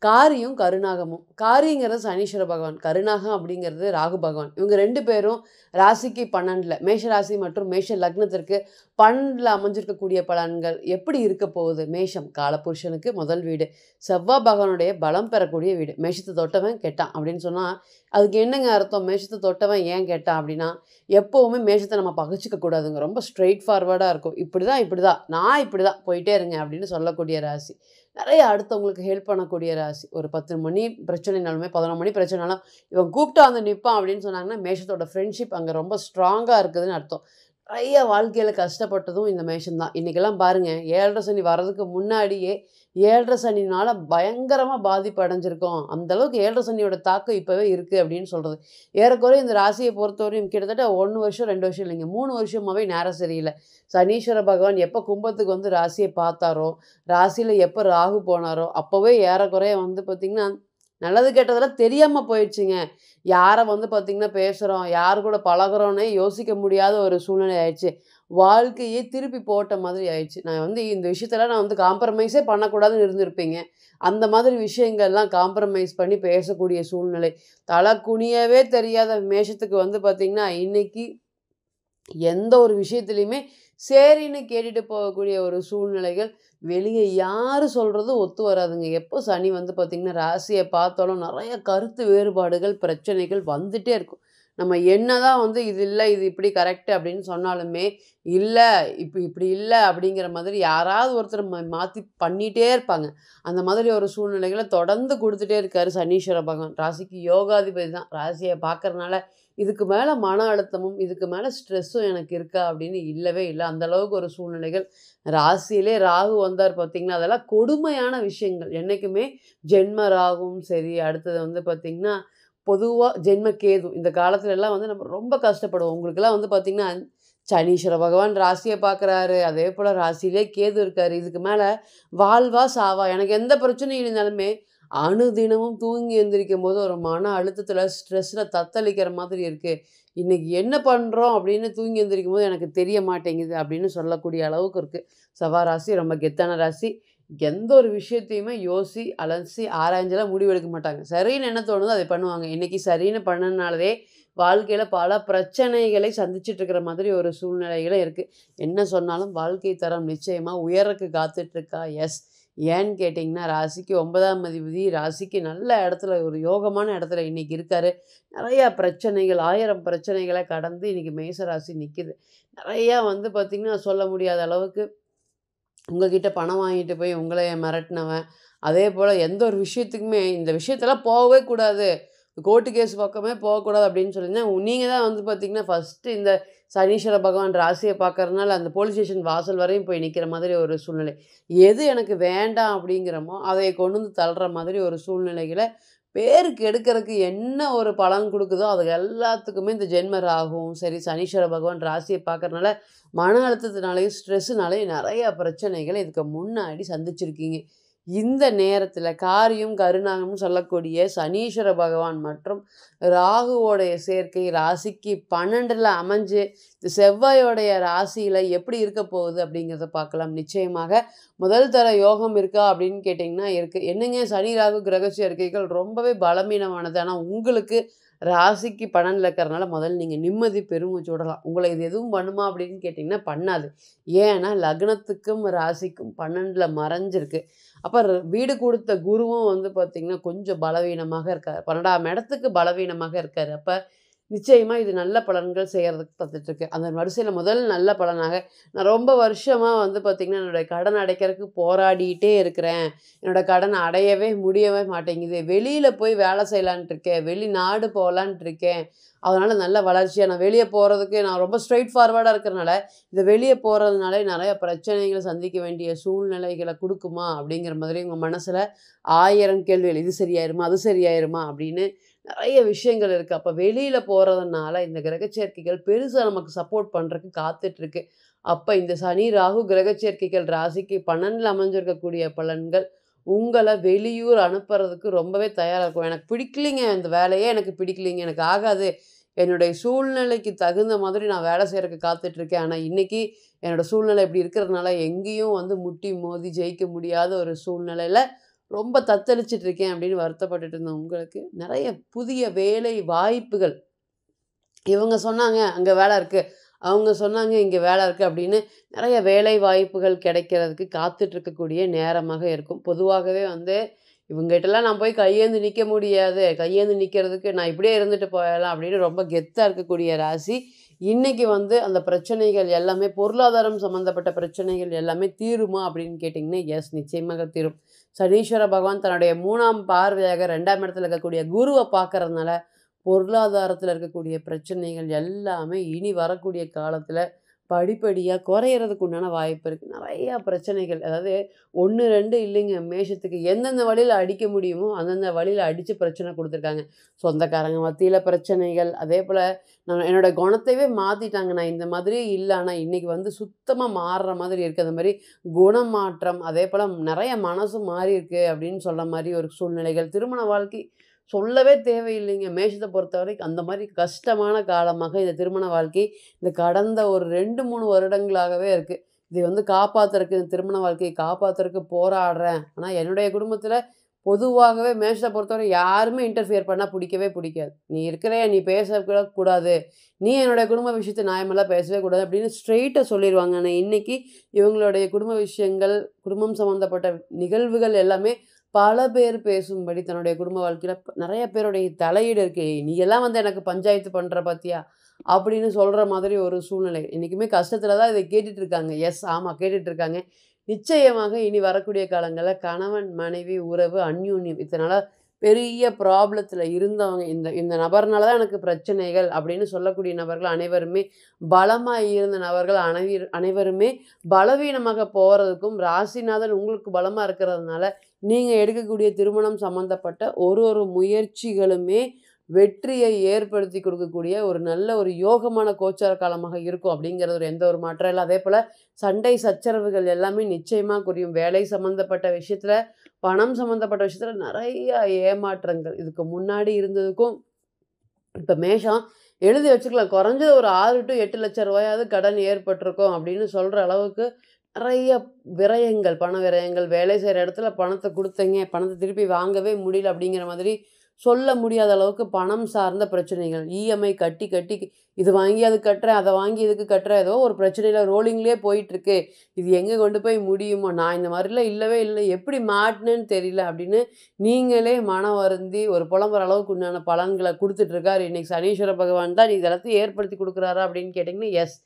காரியும் கருநாகமும். காரிங்கிறது சனீஸ்வர பகவான். கருநாகம் அப்படிங்கிறது ராகு பகவான். இவங்க 2 பேரும் ராசிக்கு 12ல மேஷ ராசி மற்றும் மேஷ லக்னத்திற்கு 12ல அமைஞ்சிருக்கக்கூடிய பலன்கள் எப்படி இருக்க போகுது? மேஷம் காலபுருஷனுக்கு முதல் வீடு. செவ்வாய் பகவானுடைய பலம் பெறக்கூடிய வீடு. மேஷத்த தொட்டவன் கெட்டான் அப்படின்னு சொன்னா, அதுக்கு என்னங்க அர்த்தம்? மேஷத்த தொட்டவன் ஏன் கெட்டான் அப்படின்னா, எப்பவுமே மேஷத்த நம்ம பகைச்சுக்க கூடாதுங்க. ரொம்ப ஸ்ட்ரெய்ட் ஃபார்வர்டா இருக்கும். இப்படிதான், இப்படிதான். நான் இப்படிதான் போயிட்டே இருங்க அப்படின்னு சொல்லக்கூடிய ராசி. நிறைய அடுத்தவங்களுக்கு ஹெல்ப் பண்ணக்கூடிய ராசி. ஒரு 10 மணி பிரச்சனைனாலுமே, 11 மணி பிரச்சனைனாலும், இவன் கூப்பிட்டா வந்து நிப்பான் அப்படின்னு சொன்னாங்கன்னா, மேஷத்தோட ஃப்ரெண்ட்ஷிப் அங்க ரொம்ப ஸ்ட்ராங்கா இருக்குதுன்னு அர்த்தம். நிறைய வாழ்க்கையில கஷ்டப்பட்டதும் இந்த மேஷம் தான். இன்னைக்கெல்லாம் பாருங்க, 7:30 சனி வர்றதுக்கு முன்னாடியே 7:30 சனினால பயங்கரமா பாதிப்பு அடைஞ்சிருக்கோம். அந்த அளவுக்கு 7:30 சனியோட தாக்கம் இப்பவே இருக்கு அப்படின்னு சொல்றது. ஏறக்குறைய இந்த ராசியை பொறுத்தவரையும் கிட்டத்தட்ட 1 வருஷம், 2 வருஷம் இல்லைங்க. 3 வருஷமாவே நேரம் சரியில்ல. சனீஸ்வர பகவான் எப்ப கும்பத்துக்கு வந்து ராசிய பார்த்தாரோ, ராசியில எப்ப ராகு போனாரோ, அப்பவே ஏறக்குறைய வந்து பார்த்தீங்கன்னா, நல்லது கெட்டதெல்லாம் தெரியாம போயிடுச்சுங்க. யார வந்து பார்த்தீங்கன்னா பேசுறோம், யார் கூட பழகுறோன்னே யோசிக்க முடியாத ஒரு சூழ்நிலை ஆயிடுச்சு. வாழ்க்கையே திருப்பி போட்ட மாதிரி ஆயிடுச்சு. நான் வந்து இந்த விஷயத்தலாம் நான் வந்து காம்ப்ரமைஸே பண்ணக்கூடாதுன்னு இருந்திருப்பேங்க. அந்த மாதிரி விஷயங்கள்லாம் காம்ப்ரமைஸ் பண்ணி பேசக்கூடிய சூழ்நிலை. தல குனியவே தெரியாத மேஷத்துக்கு வந்து பார்த்தீங்கன்னா, இன்னைக்கு எந்த ஒரு விஷயத்துலயுமே சரின்னு கேட்டுட்டு போகக்கூடிய ஒரு சூழ்நிலைகள். வெளிய யாரு சொல்றதும் ஒத்து வராதுங்க. எப்போ சனி வந்து பார்த்தீங்கன்னா, ராசிய பார்த்தாலும் நெறைய கருத்து வேறுபாடுகள், பிரச்சனைகள் வந்துட்டே இருக்கும். நம்ம என்னதான் வந்து இது இல்ல, இது இப்படி கரெக்ட் அப்படின்னு சொன்னாலுமே, இல்ல இப்படி இல்ல அப்படிங்கிற மாதிரி யாராவது ஒருத்தர் மாத்தி பண்ணிட்டே இருப்பாங்க. அந்த மாதிரி ஒரு சூழ்நிலைகள தொடர்ந்து குடுத்துட்டே இருக்காரு சனீஸ்வர பகவான். ராசிக்கு யோகாதிபதி தான். ராசிய பார்க்கறனால இதுக்கு மேல மன அழுத்தமும், இதுக்கு மேல ஸ்ட்ரெஸ்ஸும் எனக்கு இருக்கா அப்படின்னு இல்லவே இல்ல. அந்த அளவுக்கு ஒரு சூழ்நிலைகள். ராசியிலே ராகு வந்தார் பார்த்தீங்களா, அதெல்லாம் கொடுமையான விஷயங்கள். என்னைக்குமே ஜென்ம ராகுவும் சரி, அடுத்தது வந்து பார்த்தீங்கன்னா, பொதுவா ஜென்ம கேது. இந்த காலத்துலலாம் வந்து நம்ம ரொம்ப கஷ்டப்படுவோம். உங்களுக்கெல்லாம் வந்து பார்த்தீங்கன்னா, சனீஸ்வர பகவான் ராசிய பார்க்குறாரு. அதேபோல ராசியிலே கேது இருக்காரு. இதுக்கு மேல வாழ்வா சாவா? எனக்கு எந்த பிரச்சனையும் இருந்தாலுமே அணுதினமும் தூங்கி எந்திரிக்கும்போது ஒரு மன அழுத்தத்தில, ஸ்ட்ரெஸ்ல தத்தளிக்கிற மாதிரி இருக்கு. இன்னைக்கு என்ன பண்றோம் அப்படின்னு தூங்கி எந்திரிக்கும்போது எனக்கு தெரிய மாட்டேங்குது அப்படின்னு சொல்லக்கூடிய அளவுக்கு இருக்கு. செவ்வாய் ராசி ரொம்ப கெத்தான ராசி. எந்த ஒரு விஷயத்தையுமே அலசி, ஆராய்ஞ்செல்லாம் முடிவெடுக்க மாட்டாங்க. சரின்னு என்ன தோணுதோ அதை பண்ணுவாங்க. இன்னைக்கு சரின்னு பண்ணனாலவே வாழ்க்கையில பல பிரச்சனைகளை சந்திச்சுட்டு இருக்கிற மாதிரி ஒரு சூழ்நிலைகள இருக்கு. என்ன சொன்னாலும் வாழ்க்கை தரம் நிச்சயமா உயரக்கு காத்துட்டு இருக்கா. எஸ். ஏன்னு கேட்டிங்கன்னா, ராசிக்கு 9ஆம் அதிபதி ராசிக்கு நல்ல இடத்துல ஒரு யோகமான இடத்துல இன்னைக்கு இருக்காரு. நெறையா பிரச்சனைகள், 1000 பிரச்சனைகள கடந்து இன்னைக்கு மேச ராசி நிக்குது. நெறையா வந்து பார்த்தீங்கன்னா, சொல்ல முடியாத அளவுக்கு உங்ககிட்ட பணம் வாங்கிட்டு போய் உங்கள மிரட்டுனவன், அதேபோல எந்த ஒரு விஷயத்துக்குமே இந்த விஷயத்தெல்லாம் போகவே கூடாது. கோர்ட்டு கேஸ் பக்கமே போகக்கூடாது அப்படின்னு சொல்லியிருந்தேன். நீங்க தான் வந்து பார்த்தீங்கன்னா, ஃபர்ஸ்ட்டு இந்த சனீஸ்வர பகவான் ராசிய பார்க்கறனால அந்த போலீஸ் ஸ்டேஷன் வாசல் வரையும் போய் நிக்கிற மாதிரி ஒரு சூழ்நிலை. எது எனக்கு வேண்டாம் அப்படிங்கிறமோ, அதை கொண்டு வந்து தள்ளுற மாதிரி ஒரு சூழ்நிலைகள பேரு கெடுக்கறக்கு என்ன ஒரு பலன் குடுக்குதோ, அது எல்லாத்துக்குமே இந்த ஜென்ம ராகுவும் சரி, சனீஸ்வர பகவான் ராசிய பார்க்கறனால மன அழுத்தத்தினாலயும், ஸ்ட்ரெஸ்ஸுனாலயும் நெறைய பிரச்சனைகள இதுக்கு முன்னாடி சந்திச்சிருக்கீங்க. இந்த நேரத்தில காரியம் கருநாகம்னு சொல்லக்கூடிய சனீஸ்வர பகவான் மற்றும் ராகுவோடைய சேர்க்கை ராசிக்கு 12ல அமைஞ்சு, இந்த செவ்வாயோடைய ராசியில எப்படி இருக்க போகுது அப்படிங்கிறத பார்க்கலாம். நிச்சயமாக முதல் தர யோகம் இருக்கா அப்படின்னு கேட்டிங்கன்னா இருக்கு. என்னங்க சனி, ராகு கிரக சேர்க்கைகள் ரொம்பவே பலவீனமானது. ஆனா உங்களுக்கு ராசிக்கு 12ல இருக்கிறனால முதல்ல நீங்க நிம்மதி பெருமூச்சு விடலாம். உங்கள இது எதுவும் பண்ணுமா அப்படின்னு கேட்டிங்கன்னா பண்ணாது. ஏன்னா லக்னத்துக்கும் ராசிக்கும் 12ல மறைஞ்சிருக்கு. அப்ப வீடு குடுத்த குருவும் வந்து பார்த்தீங்கன்னா, கொஞ்சம் பலவீனமாக இருக்காரு. 12ஆம் இடத்துக்கு பலவீனமாக இருக்காரு. அப்ப நிச்சயமா இது நல்ல பலன்கள் செய்யறதுக்கு தந்துட்டுருக்கு. அந்த வரிசையில முதல் நல்ல பலனாக, நான் ரொம்ப வருஷமா வந்து பார்த்தீங்கன்னா, என்னுடைய கடன் அடைக்கிறதுக்கு போராடிட்டே இருக்கிறேன். என்னோட கடன் அடையவே முடியவே மாட்டேங்குது. வெளியில போய் வேலை செய்யலான்ட்டு இருக்கேன். வெளிநாடு போலான்ட்டு இருக்கேன். அதனால நல்ல வளர்ச்சியா நான் வெளிய போறதுக்கு நான் ரொம்ப ஸ்ட்ரெய்ட் ஃபார்வர்டா இருக்கிறனால, இந்த வெளிய போறதுனாலே நெறைய பிரச்சனைகள சந்திக்க வேண்டிய சூழ்நிலைகள குடுக்குமா? அப்படிங்கிற மாதிரி உங்க மனசுல 1000 கேள்விகள். இது சரியாயிருமா? அது சரியாயிருமா? அப்படின்னு நெறைய விஷயங்கள் இருக்கு. அப்ப வெளியில போறதுனால இந்த கிரக சேர்க்கைகள் பெருசா நமக்கு சப்போர்ட் பண்றதுக்கு காத்துட்ருக்கு. அப்ப இந்த சனி, ராகு கிரக சேர்க்கைகள் ராசிக்கு 12ல அமைஞ்சிருக்கக்கூடிய பலன்கள், உங்கள வெளியூர் அனுப்புறதுக்கு ரொம்பவே தயாரா இருக்கும். எனக்கு பிடிக்கலைங்க இந்த வேலையே எனக்கு பிடிக்கலைங்க. எனக்கு ஆகாது. என்னுடைய சூழ்நிலைக்கு தகுந்த மாதிரி நான் வேலை செய்றதுக்கு காத்துட்ருக்கேன். ஆனா இன்னைக்கு என்னோட சூழ்நிலை இப்படி இருக்கிறதுனால எங்கேயும் வந்து முட்டி மோதி ஜெயிக்க முடியாத ஒரு சூழ்நிலையில ரொம்ப தத்தளிச்சுட்டு இருக்கேன் அப்படின்னு வருத்தப்பட்டுட்டு இருந்த உங்களுக்கு நிறைய புதிய வேலை வாய்ப்புகள் இவங்க சொன்னாங்க அங்கே வேலை இருக்குது, அவங்க சொன்னாங்க இங்கே வேலை இருக்குது அப்படின்னு நிறைய வேலை வாய்ப்புகள் கிடைக்கிறதுக்கு காத்துட்டு இருக்கக்கூடிய நேரமாக இருக்கும். பொதுவாகவே வந்து இவங்ககிட்டலாம் நான் போய் கையேந்து நிற்க முடியாது, கையேந்து நிற்கிறதுக்கு நான் இப்படியே இருந்துட்டு போயிடலாம் அப்படின்னு ரொம்ப கெத்தாக இருக்கக்கூடிய ராசி இன்னைக்கு வந்து அந்த பிரச்சனைகள் எல்லாமே பொருளாதாரம் சம்மந்தப்பட்ட பிரச்சனைகள் எல்லாமே தீருமா அப்படின்னு கேட்டிங்கன்னா எஸ், நிச்சயமாக தீரும். சனீஸ்வர பகவான் தன்னுடைய 3ஆம் பார்வையாக 2ஆம் இடத்துல இருக்கக்கூடிய குருவை பார்க்கறதுனால பொருளாதாரத்தில் இருக்கக்கூடிய பிரச்சனைகள் எல்லாமே இனி வரக்கூடிய காலத்தில் படிப்படியாக குறையிறதுக்கு உண்டான வாய்ப்பு இருக்குது. நிறையா பிரச்சனைகள், அதாவது 1 2 இல்லைங்க, மேஷத்துக்கு எந்தெந்த வழியில் அடிக்க முடியுமோ அந்தந்த வழியில் அடித்து பிரச்சனை கொடுத்துருக்காங்க. சொந்தக்காரங்க மத்தியில் பிரச்சனைகள், அதே போல் நான் என்னோடய குணத்தையே மாற்றிட்டாங்க, நான் இந்த மாதிரி இல்லை ஆனால் இன்றைக்கி வந்து சுத்தமாக மாறுற மாதிரி இருக்குது. அந்த மாதிரி குணமாற்றம், அதே போல் நிறைய மனசும் மாறி இருக்குது அப்படின்னு சொல்கிற மாதிரி ஒரு சூழ்நிலைகள். திருமண வாழ்க்கை சொல்லவே தேவையில்லைங்க. மேஷத்தை பொறுத்தவரைக்கும் அந்த மாதிரி கஷ்டமான காலமாக இந்த திருமண வாழ்க்கை இந்த கடந்த ஒரு 2 3 வருடங்களாகவே இருக்குது. இதை வந்து காப்பாற்றுறதுக்கு, இந்த திருமண வாழ்க்கையை காப்பாற்றுறதுக்கு போராடுறேன். ஆனால் என்னுடைய குடும்பத்தில் பொதுவாகவே மேஷத்தை பொறுத்தவரை யாருமே இன்டர்ஃபியர் பண்ணால் பிடிக்கவே பிடிக்காது. நீ இருக்கிற, நீ பேசக்கூட கூடாது, நீ என்னுடைய குடும்ப விஷயத்தை நியாயமெல்லாம் பேசவே கூடாது அப்படின்னு ஸ்ட்ரெயிட்டாக சொல்லிடுவாங்க. ஆனால் இன்றைக்கி இவங்களுடைய குடும்ப விஷயங்கள், குடும்பம் சம்மந்தப்பட்ட நிகழ்வுகள் எல்லாமே பல பேர் பேசும்படி தன்னுடைய குடும்ப வாழ்க்கையில் நிறைய பேருடைய தலையீடு இருக்கு. நீ எல்லாம் வந்து எனக்கு பஞ்சாயத்து பண்ணுற பார்த்தியா அப்படின்னு சொல்கிற மாதிரி ஒரு சூழ்நிலை. இன்றைக்குமே கஷ்டத்தில் தான் இதை கேட்டுட்டு இருக்காங்க. எஸ், ஆமாம், கேட்டுட்டு இருக்காங்க. நிச்சயமாக இனி வரக்கூடிய காலங்களில் கணவன் மனைவி உறவு அந்யோன்யம் இதனால் பெரிய ப்ராப்ளத்தில் இருந்தவங்க, இந்த இந்த நபர்னால தான் எனக்கு பிரச்சனைகள் அப்படின்னு சொல்லக்கூடிய நபர்கள் அனைவருமே, பலமாக இருந்த நபர்கள் அனைவருமே பலவீனமாக போகிறதுக்கும், ராசிநாதன் உங்களுக்கு பலமாக இருக்கிறதுனால நீங்கள் எடுக்கக்கூடிய திருமணம் சம்மந்தப்பட்ட ஒரு முயற்சிகளுமே வெற்றியை ஏற்படுத்தி கொடுக்கக்கூடிய ஒரு நல்ல ஒரு யோகமான கோச்சார காலமாக இருக்கும் அப்படிங்கிறது ஒரு எந்த ஒரு மாற்றம் இல்லை. அதே போல் சண்டை சச்சரவுகள் எல்லாமே நிச்சயமாக குறையும். வேலை சம்மந்தப்பட்ட விஷயத்தில், பணம் சம்மந்தப்பட்ட விஷயத்தில் நிறைய ஏமாற்றங்கள் இதுக்கு முன்னாடி இருந்ததுக்கும் இப்போ மேஷம் எழுதி வச்சுக்கலாம், குறைஞ்சது ஒரு 6 to 8 லட்சம் ரூபாயாவது கடன் ஏற்பட்டிருக்கும் அப்படின்னு சொல்கிற அளவுக்கு நிறைய விரயங்கள், பண விரயங்கள், வேலை செய்கிற இடத்துல பணத்தை கொடுத்தீங்க, பணத்தை திருப்பி வாங்கவே முடியல அப்படிங்கிற மாதிரி சொல்ல முடியாத அளவுக்கு பணம் சார்ந்த பிரச்சனைகள், இஎம்ஐ கட்டி கட்டி இது வாங்கி அது கட்டுறேன், அதை வாங்கி இதுக்கு கட்டுறேன், ஏதோ ஒரு பிரச்சனையில் ரோலிங்லேயே போயிட்டுருக்கு, இது எங்கே கொண்டு போய் முடியுமோ, நான் இந்த மாதிரிலாம் இல்லவே இல்லை, எப்படி மாட்டினேன்னு தெரியல அப்படின்னு நீங்களே மனம் வருந்தி ஒரு புலம்புற அளவுக்கு உண்டான பலன்களை கொடுத்துட்ருக்காரு. இன்றைக்கி சனீஸ்வர பகவான் தான் இது எல்லாத்தையும் ஏற்படுத்தி கொடுக்குறாரா அப்படின்னு கேட்டிங்கன்னா எஸ்.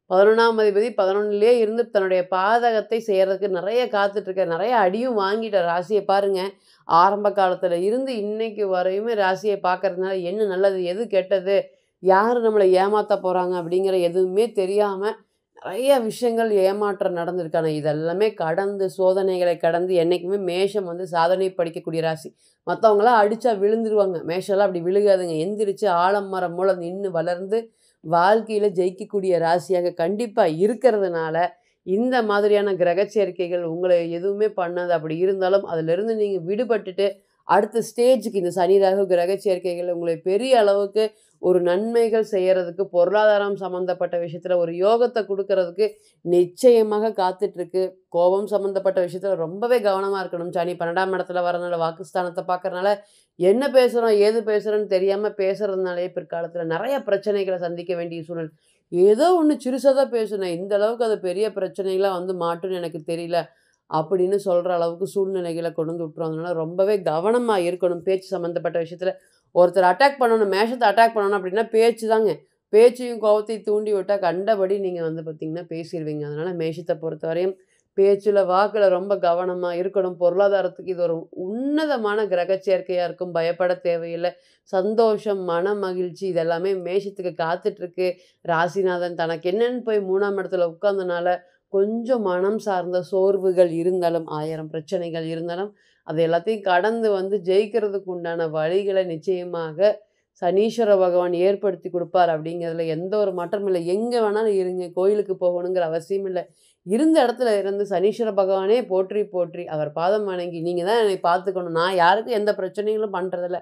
11ஆம் அதிபதி 11லேயே இருந்து தன்னுடைய பாதகத்தை செய்கிறதுக்கு நிறைய காத்துட்ருக்கார். நிறைய அடியும் வாங்கிட்டார். ராசியை பாருங்கள், ஆரம்ப காலத்தில் இருந்து இன்னைக்கு வரையுமே ராசியை பார்க்கறதுனால என்ன நல்லது, எது கெட்டது, யார் நம்மளை ஏமாற்ற போகிறாங்க அப்படிங்கிற எதுவுமே தெரியாமல் நிறைய விஷயங்கள் ஏமாற்றம் நடந்திருக்கு. ஆனால் இதெல்லாமே கடந்து, சோதனைகளை கடந்து என்றைக்குமே மேஷம் வந்து சாதனை படிக்கக்கூடிய ராசி. மற்றவங்களாம் அடித்தா விழுந்துருவாங்க, மேஷம்லாம் அப்படி விழுகாதுங்க. எந்திரிச்சு ஆலமரம் மூலம் நின்று வளர்ந்து வாழ்க்கையில் ஜெயிக்கக்கூடிய ராசியாக கண்டிப்பாக இருக்கிறதுனால இந்த மாதிரியான கிரக சேர்க்கைகள் உங்களை எதுவுமே பண்ணாது. அப்படி இருந்தாலும் அதிலிருந்து நீங்கள் விடுபட்டுட்டு அடுத்த ஸ்டேஜுக்கு இந்த சனி ராகு கிரக சேர்க்கைகள் உங்களை பெரிய அளவுக்கு ஒரு நன்மைகள் செய்கிறதுக்கு, பொருளாதாரம் சம்மந்தப்பட்ட விஷயத்தில் ஒரு யோகத்தை கொடுக்கறதுக்கு நிச்சயமாக காத்துட்ருக்கு. கோபம் சம்மந்தப்பட்ட விஷயத்தில் ரொம்பவே கவனமாக இருக்கணும். சனி 12ஆம் இடத்துல வரனால, வாக்குஸ்தானத்தை பார்க்கறனால என்ன பேசுகிறோம் ஏது பேசுகிறோன்னு தெரியாமல் பேசுகிறதுனாலே பிற்காலத்தில் நிறைய பிரச்சனைகளை சந்திக்க வேண்டிய சூழல். ஏதோ ஒன்று சிறுசாக தான் பேசுனேன், இந்த அளவுக்கு அது பெரிய பிரச்சனைகளாக வந்து மாட்டுன்னு எனக்கு தெரியல அப்படின்னு சொல்கிற அளவுக்கு சூழ்நிலைகளை கொண்டு வந்து விட்டுரும். அதனால் ரொம்பவே கவனமாக இருக்கணும் பேச்சு சம்மந்தப்பட்ட விஷயத்தில். ஒருத்தர் அட்டாக் பண்ணணும், மேஷத்தை அட்டாக் பண்ணணும் அப்படின்னா பேச்சு தாங்க. பேச்சையும் கோபத்தையும் தூண்டி விட்டால் கண்டபடி நீங்கள் வந்து பார்த்திங்கன்னா பேசிடுவீங்க. அதனால் மேஷத்தை பொறுத்தவரையும் பேச்சில் வாக்கில் ரொம்ப கவனமாக இருக்கணும். பொருளாதாரத்துக்கு இது ஒரு உன்னதமான கிரக சேர்க்கையாக இருக்கும், பயப்பட தேவையில்லை. சந்தோஷம், மன மகிழ்ச்சி இதெல்லாமே மேஷத்துக்கு காத்துட்ருக்கு. ராசிநாதன் தனக்கு என்னென்னு போய் 3ஆம் இடத்துல உட்கார்ந்தனால கொஞ்சம் மனம் சார்ந்த சோர்வுகள் இருந்தாலும், 1000 பிரச்சனைகள் இருந்தாலும் அது எல்லாத்தையும் கடந்து வந்து ஜெயிக்கிறதுக்கு உண்டான வழிகளை நிச்சயமாக சனீஸ்வர பகவான் ஏற்படுத்தி கொடுப்பார் அப்படிங்கிறதுல எந்த ஒரு மாற்றமும் இல்லை. எங்கே வேணாலும் இருங்க, கோயிலுக்கு போகணுங்கிற அவசியம் இல்லை. இருந்த இடத்துல இருந்து சனீஸ்வர பகவானே போற்றி போற்றி அவர் பாதம் வணங்கி, நீங்கள் தான் என்னை பார்த்துக்கணும், நான் யாருக்கும் எந்த பிரச்சனைகளும் பண்ணுறதில்ல,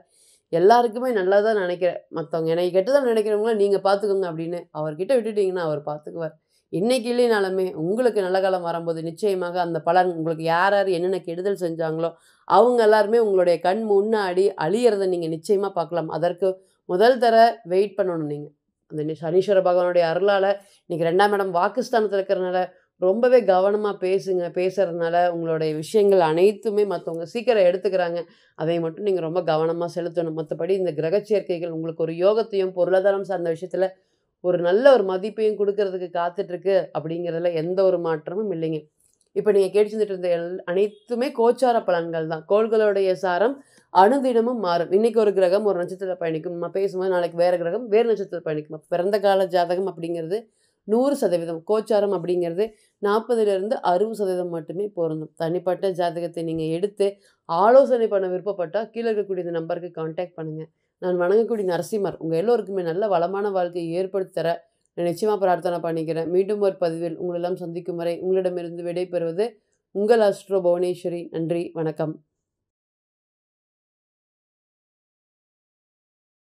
எல்லாருக்குமே நல்லா தான் நினைக்கிறேன், மற்றவங்க என்னை கெட்டதான் நினைக்கிறவங்கள நீங்கள் பார்த்துக்கோங்க அப்படின்னு அவர்கிட்ட விட்டுட்டிங்கன்னா அவர் பார்த்துக்குவார். இன்னைக்கு இல்லைனாலுமே உங்களுக்கு நல்ல காலம் வரும்போது நிச்சயமாக அந்த பலன் உங்களுக்கு யார் யார் என்னென்ன கெடுதல் செஞ்சாங்களோ அவங்க எல்லாருமே உங்களுடைய கண் முன்னாடி அழியறத நீங்கள் நிச்சயமாக பார்க்கலாம். அதற்கு முதல் தர வெயிட் பண்ணணும் நீங்கள். அந்த சனீஸ்வர பகவானுடைய அருளால் இன்னைக்கு 2ஆம் இடம் வாக்குஸ்தானத்தில் இருக்கிறனால ரொம்பவே கவனமாக பேசுங்க. பேசுறதுனால உங்களுடைய விஷயங்கள் அனைத்துமே மற்றவங்க சீக்கிரம் எடுத்துக்கிறாங்க. அதை மட்டும் நீங்கள் ரொம்ப கவனமாக செலுத்தணும். மற்றபடி இந்த கிரக சேர்க்கைகள் உங்களுக்கு ஒரு யோகத்தையும் பொருளாதாரம் சார்ந்த விஷயத்தில் ஒரு நல்ல ஒரு மதிப்பையும் குடுக்கறதுக்கு காத்துட்ருக்கு அப்படிங்கிறதுல எந்த ஒரு மாற்றமும் இல்லைங்க. இப்ப நீங்க கேட்டு செஞ்சுட்டு இருந்த அனைத்துமே கோச்சார பலன்கள் தான். கோள்களுடைய சாரம் அனுதினமும் மாறும். இன்னைக்கு ஒரு கிரகம் ஒரு நட்சத்திரத்தில பயணிக்கும். நம்ம பேசும்போது நாளைக்கு வேற கிரகம் வேறு நட்சத்திரத்தில பயணிக்கும். அப்ப பிறந்த கால ஜாதகம் அப்படிங்கிறது 100%. கோச்சாரம் அப்படிங்கிறது 40லிருந்து 60% மட்டுமே பொருந்தும். தனிப்பட்ட ஜாதகத்தை நீங்க எடுத்து ஆலோசனை பண்ண விருப்பப்பட்டா, கீழ இருக்கக்கூடிய இந்த நம்பருக்கு கான்டாக்ட் பண்ணுங்க. நான் வணங்கக்கூடிய நரசிம்மர் உங்க எல்லோருக்குமே நல்ல வளமான வாழ்க்கையை ஏற்படுத்தி தர நான் நிச்சயமா பிரார்த்தனை பண்ணிக்கிறேன். மீண்டும் ஒரு பதிவில் உங்களெல்லாம் சந்திக்கும் வரை உங்களிடமிருந்து விடைபெறுவது உங்கள் அஸ்ட்ரோ புவனேஸ்வரி. நன்றி, வணக்கம்.